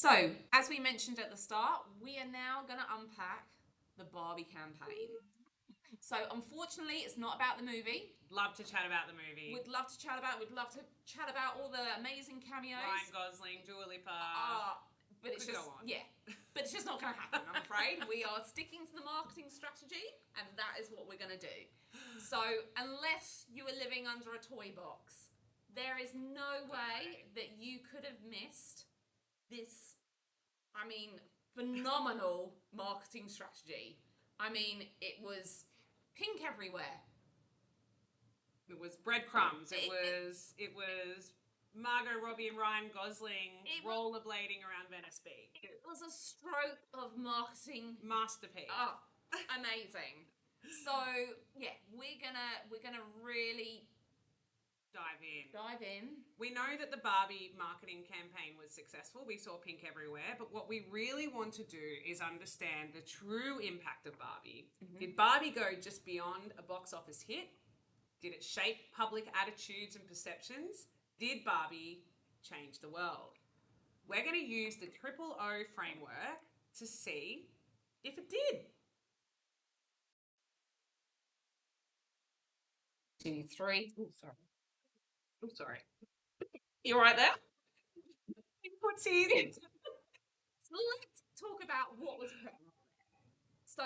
So, as we mentioned at the start, we are now going to unpack the Barbie campaign. So, unfortunately, it's not about the movie. Love to chat about the movie. We'd love to chat about all the amazing cameos. Ryan Gosling, Dua Lipa. But it's just, but it's just not going to happen, I'm afraid. We are sticking to the marketing strategy, and that is what we're going to do. So, unless you are living under a toy box, there is no way that you could have missed this, phenomenal marketing strategy. It was pink everywhere. It was breadcrumbs. It was Margot Robbie and Ryan Gosling rollerblading around Venice Beach. It was a stroke of marketing masterpiece. Oh, amazing. So we're gonna really dive in. We know that the Barbie marketing campaign was successful. We saw pink everywhere, but what we really want to do is understand the true impact of Barbie. Mm-hmm. Did Barbie go just beyond a box office hit? Did it shape public attitudes and perceptions? Did Barbie change the world? We're going to use the OOO framework to see if it did. 2, 3. Oh, sorry. You right there? What's easy? So let's talk about what was put on there. So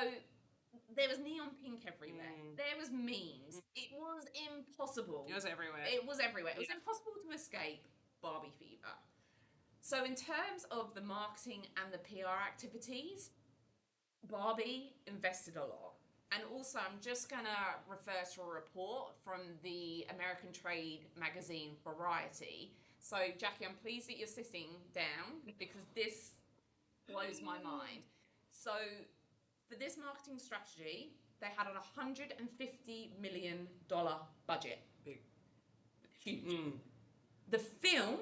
there was neon pink everywhere. There was memes. It was impossible. It was everywhere. It was impossible to escape Barbie fever. So in terms of the marketing and the PR activities, Barbie invested a lot. And also, I'm just going to refer to a report from the American trade magazine Variety. So, Jackie, I'm pleased that you're sitting down because this blows my mind. So, for this marketing strategy, they had a $150 million budget. Big. Huge. The film,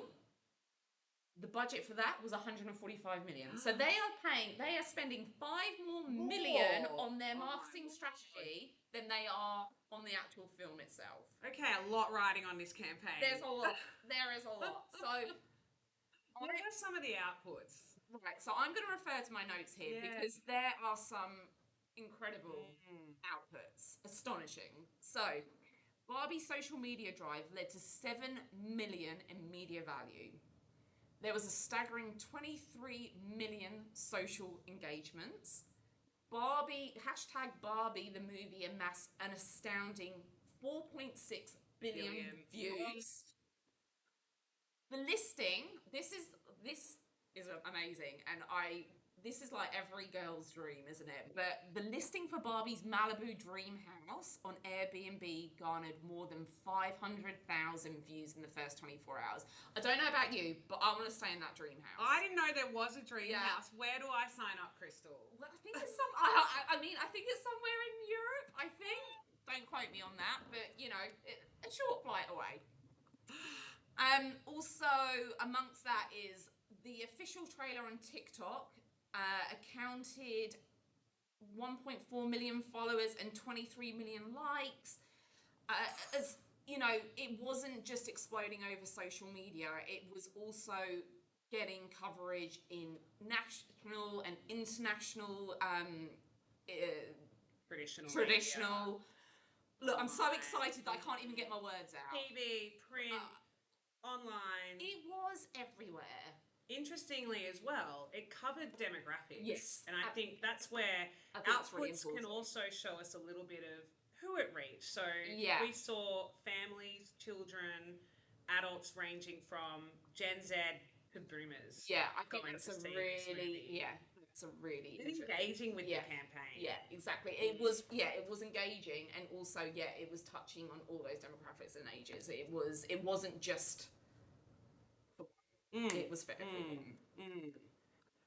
the budget for that was $145 million. So they are spending $5 million more on their marketing strategy than they are on the actual film itself. Okay, a lot riding on this campaign. There is a lot. So what are some of the outputs? Right, so I'm going to refer to my notes here because there are some incredible outputs. Astonishing. So Barbie's social media drive led to $7 million in media value. There was a staggering 23 million social engagements. Barbie the movie amassed an astounding 4.6 billion views. The listing, this is amazing, and this is like every girl's dream, isn't it? But the listing for Barbie's Malibu dream house on Airbnb garnered more than 500,000 views in the first 24 hours. I don't know about you, but I want to stay in that dream house. I didn't know there was a dream house. Where do I sign up, Chrystal? Well, I think it's I think it's somewhere in Europe, I think. Don't quote me on that, but a short flight away. Also, amongst that is the official trailer on TikTok accounted 1.4 million followers and 23 million likes. As you know, it wasn't just exploding over social media. It was also getting coverage in national and international traditional. Look, I'm so excited that I can't even get my words out. TV, print, online. It was everywhere. Interestingly as well, it covered demographics. Yes. And I think that's where outputs can also show us a little bit of who it reached. So we saw families, children, adults ranging from Gen Z to boomers. Yeah, I think it's a really engaging with the campaign. Yeah, exactly. It was engaging, and also it was touching on all those demographics and ages. It wasn't just it was for everyone.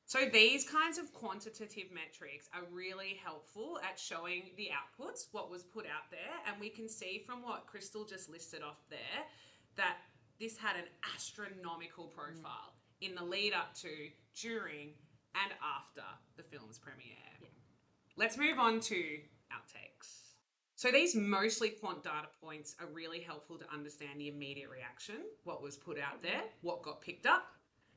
So these kinds of quantitative metrics are really helpful at showing the outputs, what was put out there, and we can see from what Chrystal just listed off there that this had an astronomical profile in the lead up to, during, and after the film's premiere. Yeah. Let's move on to outtakes. So these mostly quant data points are really helpful to understand the immediate reaction, what was put out there, what got picked up,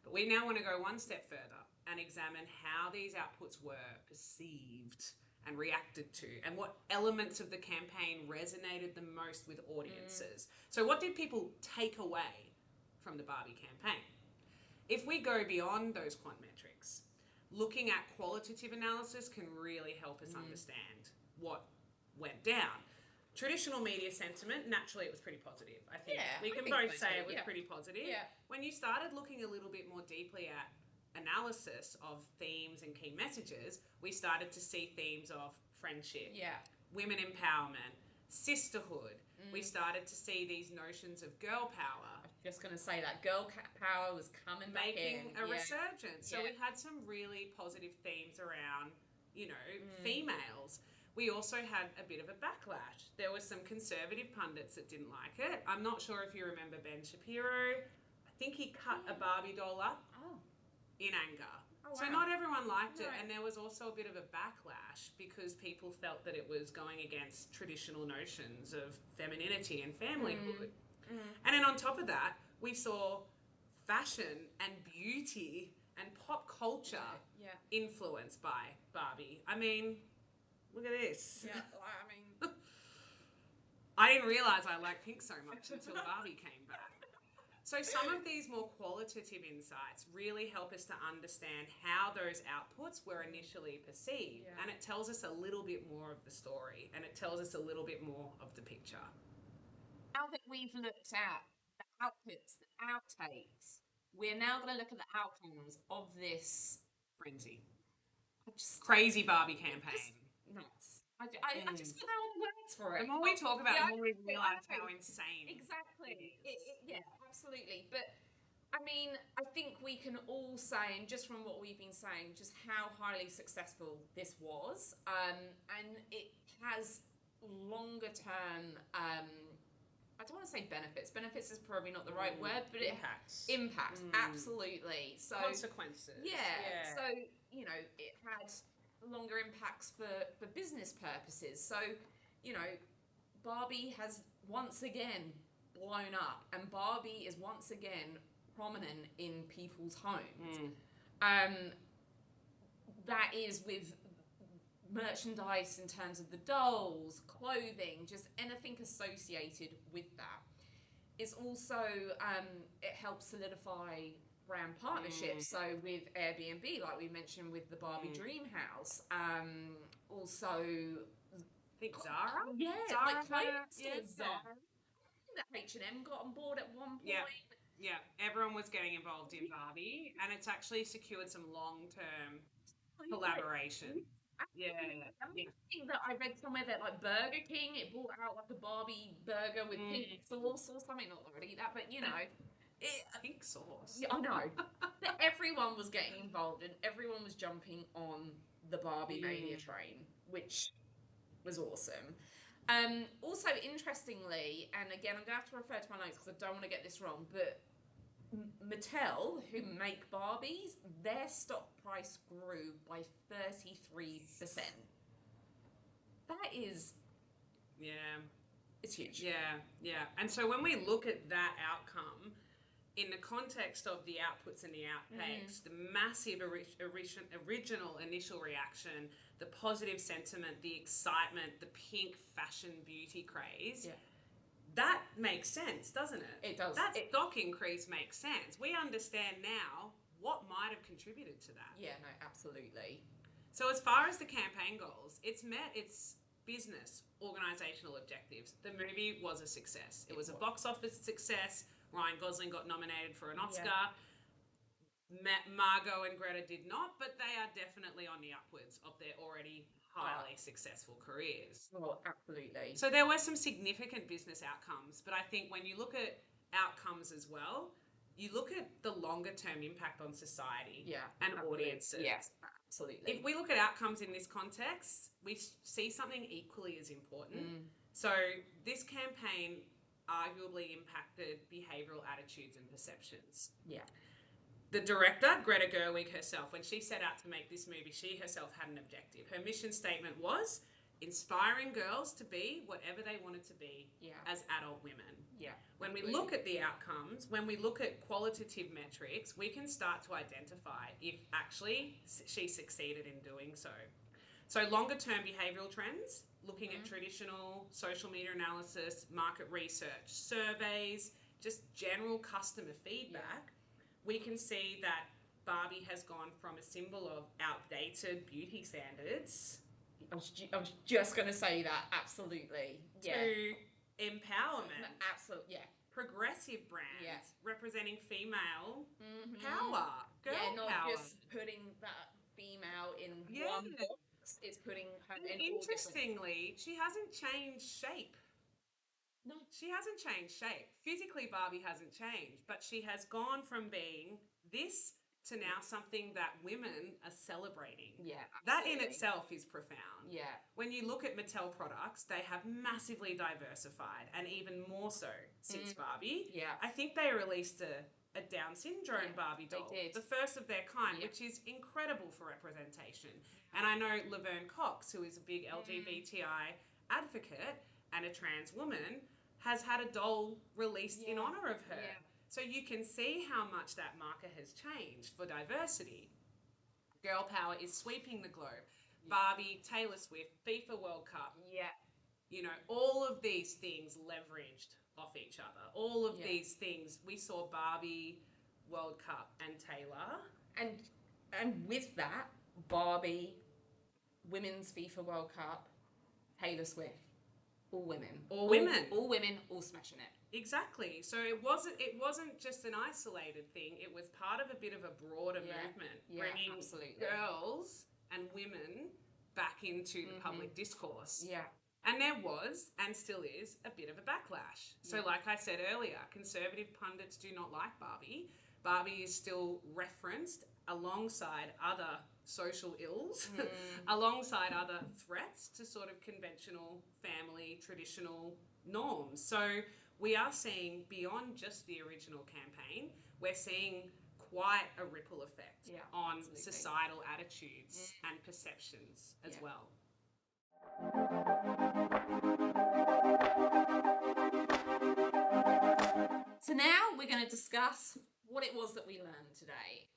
But we now want to go one step further and examine how these outputs were perceived and reacted to, and what elements of the campaign resonated the most with audiences. So what did people take away from the Barbie campaign? If we go beyond those quant metrics, looking at qualitative analysis can really help us understand what went down. Traditional media sentiment, naturally it was pretty positive. I think we can both say it was pretty positive. Yeah. When you started looking a little bit more deeply at analysis of themes and key messages, we started to see themes of friendship, women empowerment, sisterhood. We started to see these notions of girl power. I was just going to say that girl power was coming back in. Making a resurgence. So we had some really positive themes around, you know, females. We also had a bit of a backlash. There were some conservative pundits that didn't like it. I'm not sure if you remember Ben Shapiro. I think he cut a Barbie doll up in anger. So not everyone liked it, and there was also a bit of a backlash because people felt that it was going against traditional notions of femininity and familyhood. And then on top of that, we saw fashion and beauty and pop culture influenced by Barbie. I mean, look at this. Yeah, I mean... I didn't realise I liked pink so much until Barbie came back. So some of these more qualitative insights really help us to understand how those outputs were initially perceived. And it tells us a little bit more of the story, and it tells us a little bit more of the picture. Now that we've looked at the outputs, the outtakes, we're now going to look at the outcomes of this frenzy. Crazy Barbie campaign. Nuts. I just don't know words for it. The more we talk about it, the more we realise how insane. Exactly. Yeah, absolutely. But I mean, I think we can all say, and just from what we've been saying, just how highly successful this was, and it has longer term. I don't want to say benefits. Benefits is probably not the right word, but impacts. Absolutely. So consequences. Yeah. So you know, it had longer impacts for business purposes. So, you know, Barbie has once again blown up, and Barbie is once again prominent in people's homes. That is with merchandise in terms of the dolls, clothing, just anything associated with that. It's also, it helps solidify brand partnerships. So with Airbnb, like we mentioned with the Barbie Dream House, also I think Zara. Zara, like clothing stores. Zara. That H&M got on board at one point. Yeah, everyone was getting involved in Barbie, and it's actually secured some long-term collaboration. I think that I read somewhere that like Burger King, it brought out like a Barbie burger with pink sauce or something. Not that I would eat that, but you know. Pink sauce. Yeah, I know. But everyone was getting involved and everyone was jumping on the Barbie mania train, which was awesome. Also, interestingly, and again, I'm going to have to refer to my notes because I don't want to get this wrong, but Mattel, who make Barbies, their stock price grew by 33%. That is... it's huge. Yeah. And so when we look at that outcome, in the context of the outputs and the outtakes, the massive original initial reaction, the positive sentiment, the excitement, the pink fashion beauty craze, that makes sense, doesn't it? It does. That stock increase makes sense. We understand now what might have contributed to that. Yeah, no, absolutely. So as far as the campaign goals, it's met its business, organisational objectives. The movie was a success. It was a box office success. Ryan Gosling got nominated for an Oscar. Margot and Greta did not, but they are definitely on the upwards of their already highly successful careers. Oh, absolutely. So there were some significant business outcomes, but I think when you look at outcomes as well, you look at the longer term impact on society and audiences. Yes, absolutely. If we look at outcomes in this context, we see something equally as important. So this campaign arguably impacted behavioural attitudes and perceptions. Yeah. The director, Greta Gerwig herself, when she set out to make this movie, she herself had an objective. Her mission statement was inspiring girls to be whatever they wanted to be as adult women. Yeah. When we look at the outcomes, when we look at qualitative metrics, we can start to identify if actually she succeeded in doing so. So longer term behavioural trends, looking at traditional social media analysis, market research, surveys, just general customer feedback, we can see that Barbie has gone from a symbol of outdated beauty standards. I was just going to say that, absolutely. To empowerment. Absolutely, Progressive brand, representing female power, girl not power. just putting that female in one box, it's putting her in Interestingly, she hasn't changed shape. No. She hasn't changed shape. Physically, Barbie hasn't changed, but she has gone from being this to now something that women are celebrating. Yeah, absolutely. That in itself is profound. Yeah. When you look at Mattel products, they have massively diversified, and even more so since Barbie. Yeah. I think they released a Down syndrome Barbie doll. They did. The first of their kind, which is incredible for representation. And I know Laverne Cox, who is a big LGBTI advocate and a trans woman, has had a doll released in honour of her. Yeah. So you can see how much that marker has changed for diversity. Girl power is sweeping the globe. Yeah. Barbie, Taylor Swift, FIFA World Cup. Yeah. You know, all of these things leveraged off each other. All of these things. We saw Barbie, World Cup, and Taylor. And with that, Barbie, Women's FIFA World Cup, Taylor Swift. All women. All women, all smashing it. Exactly. So it wasn't just an isolated thing. It was part of a bit of a broader movement, bringing girls and women back into the public discourse. Yeah. And there was, and still is, a bit of a backlash. So like I said earlier, conservative pundits do not like Barbie. Barbie is still referenced alongside other social ills, alongside other threats to sort of conventional family, traditional norms. So we are seeing, beyond just the original campaign, we're seeing quite a ripple effect on societal attitudes and perceptions as well. So now we're going to discuss what it was that we learned today.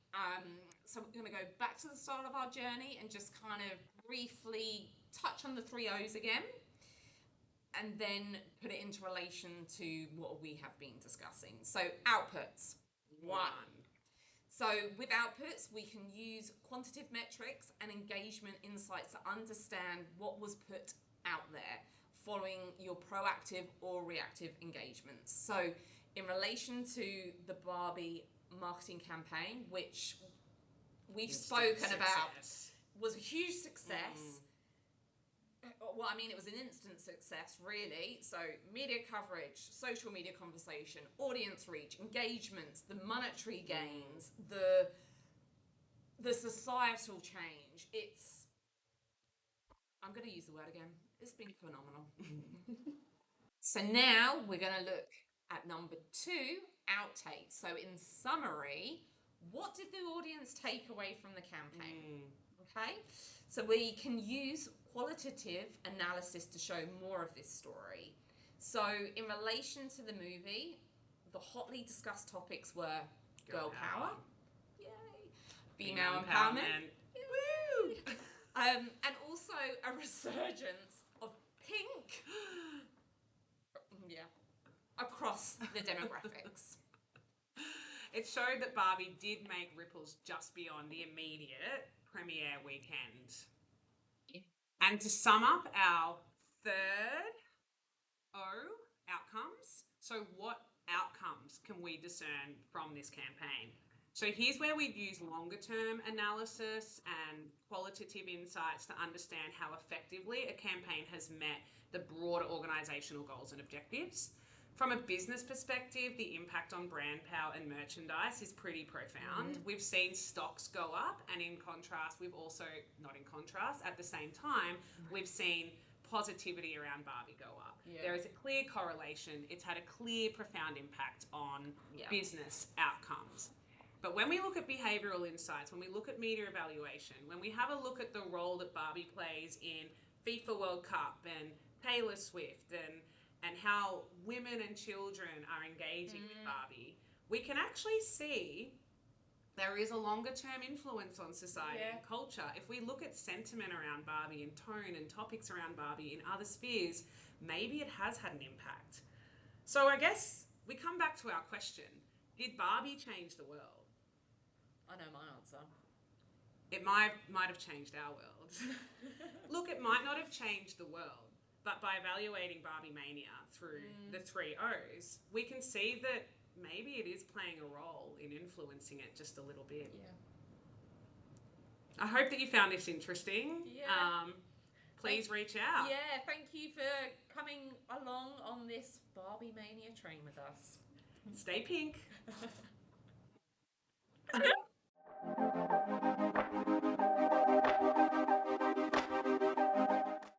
So we're going to go back to the start of our journey and just kind of briefly touch on the 3 O's again, and then put it into relation to what we have been discussing. So outputs. 1. So with outputs, we can use quantitative metrics and engagement insights to understand what was put out there following your proactive or reactive engagements. So in relation to the Barbie marketing campaign, which we've spoken about, was a huge success. Well, I mean, it was an instant success, really. So media coverage, social media conversation, audience reach, engagements, the monetary gains, the societal change. I'm going to use the word again. It's been phenomenal. So now we're going to look at number 2, outtakes. So in summary, what did the audience take away from the campaign? Okay, so we can use qualitative analysis to show more of this story. So in relation to the movie, the hotly discussed topics were girl power, yay, female empowerment, woo, and also a resurgence of pink, across the demographics. It showed that Barbie did make ripples just beyond the immediate premiere weekend. And to sum up our 3rd O, outcomes. So what outcomes can we discern from this campaign? So here's where we'd use longer term analysis and qualitative insights to understand how effectively a campaign has met the broader organisational goals and objectives. From a business perspective, the impact on brand power and merchandise is pretty profound. We've seen stocks go up, and in contrast, we've also, not in contrast, at the same time, we've seen positivity around Barbie go up. There is a clear correlation. It's had a clear, profound impact on business outcomes. But when we look at behavioural insights, when we look at media evaluation, when we have a look at the role that Barbie plays in FIFA World Cup and Taylor Swift and how women and children are engaging with Barbie, we can actually see there is a longer term influence on society and culture. If we look at sentiment around Barbie and tone and topics around Barbie in other spheres, maybe it has had an impact. So I guess we come back to our question. Did Barbie change the world? I know my answer. It might have changed our world. Look, it might not have changed the world, but by evaluating Barbie Mania through the 3 O's, we can see that maybe it is playing a role in influencing it just a little bit. Yeah. I hope that you found this interesting. Yeah. Please reach out. Yeah, thank you for coming along on this Barbie Mania train with us. Stay pink.